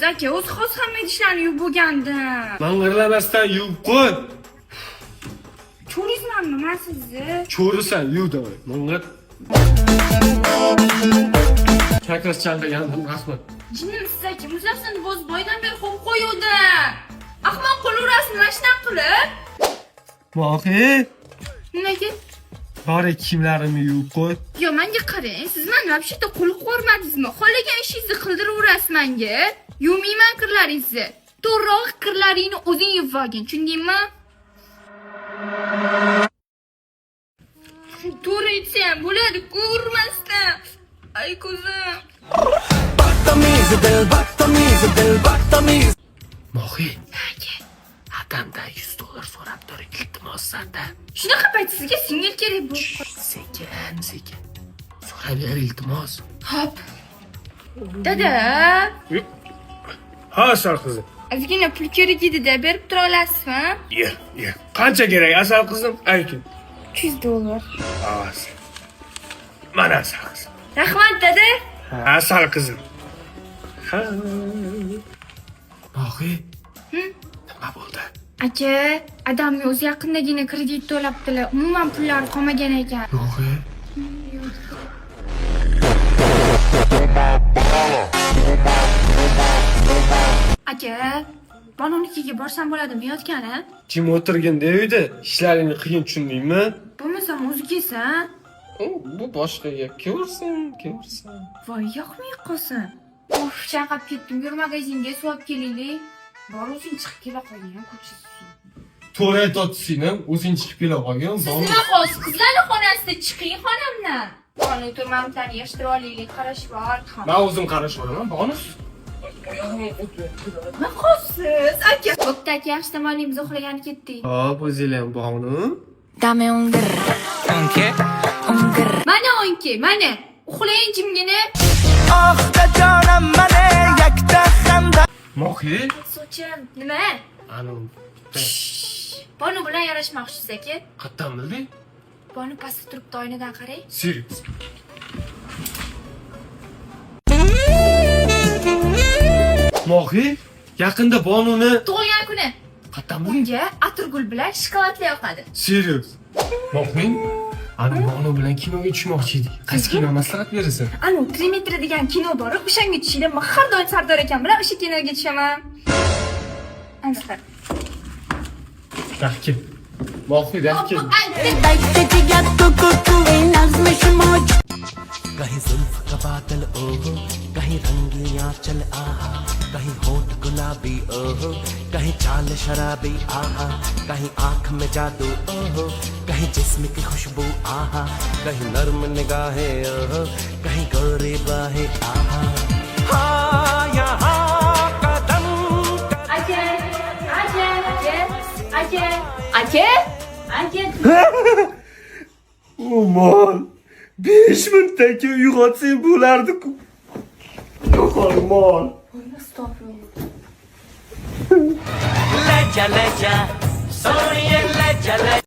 aka, o'zi xos hamma idishlarni yuvib bo'lganda. Mang'irlamasdan yuvib qo'y. Cho'rizmanmi men sizni? Cho'risan, yuv davay. Mang'ir. Chakrash chalgandim, rahmat. Jinnimsiz aka, muzaffarni bo'z boydan beri qo'yib qo'yuvdi. Ahmoq qo'laverasizmi mana shunaqa qilib? Mohi, Nimaga? bari kiyimlarimni yuvib qo'y. Yo, menga qarang, siz meni вообще-то qo'liq ko'rmadingizmi? Xohlagan ishingizni qildiraverasiz menga. Yuvmayman kirlaringizni. To'g'riroq kirlaringni o'zing yuvib olgin, tushundingmi? To'g'ri aytsam bo'ladi, ko'rmasdan. Ay ko'zim. Mohi, hakamdan $100 so'rab tur, iltimos sanda. Shunaqa payt sizga singil kerak bu. Sekin. So'raver iltimos. Hop. Dada, Ha, asal qizim. ozgina pul kerak edi-da, berib tura olasizmi? Ye. Qancha kerak asal qizim? Ayting. $200. Asal. Mana asal qizim. Rahmat dada. Asal qizim. Ha. Mohi, nima bo'ldi? Aka, adamga o'zi yaqindagina kredit to'labdilar. Umuman pullari qolmagan ekan. Mohi, Aka, Banonikiga borsam bo'ladimi yotgani? kim o'tirgin deydi? Ishlaringni qiyin tushundingmi? Bo'lmasam o'zi kelsa. Bu boshqa gap. Ko'rsin. Voy, yoqmay qolsin. Uf, chaqab ketdim. Yur magazinga suv kelaylik. Bor o'zing chiqib kela qolgan ko'chasiz. To'g'ri aytotsinam, o'zing chiqib kela qolgan. Nima qolsiz? Qizlarning xonasida chiqing xonamdan. Qoni turmamdan yashtirib olaylik, qarash bor. Men o'zim qarashib olaman, bonus. Nima qolsiz? Aka, bo'pti aka, yaxshi tomonimizni uxlagani ketdik. Hop, o'zinglar bog'ni. Dame un grr. ¿Un qué? Un grr. Mana o'nki, mana. Uxlang jimgina. Mohi, Sochim, nima? anu, Bonu bilan yarashmoqchisiz aka? qayerdan bilding? Bonu pastda turibdi, oynadan qarang. Serious. Mohi, yaqinda Bonuni Tug'ilgan kuni. qayerdan bilding? Unga atirgul bilan shokoladli yoqadi. Serious. Mohi, anu Bonu bilan kinoga tushmoqchi edik. Qaysi kino maslahat berasan? Anu 3 metr degan kino bor, o'shanga tushishda men har doim Sardor akam bilan o'sha kinoga tushaman. Ana qara. Rahkim. Mohi, rahkim. कहीं जुल्फ का बादल ओहो कहीं रंगियां चल आहा कहीं होठ गुलाबी ओहो कहीं चाल शराबी आहा कहीं आंख में जादू ओहो कहीं जिस्म की खुशबू आहा कहीं नर्म निगाहें ओहो कहीं गोरे बाहें आहा हाँ यहाँ कदम Aka. Aman. 5 minutdan keyin uyg'otsang bo'lardi-ku. Yo'q, aman. लेजा लेजा सोनिए लेजा लेजा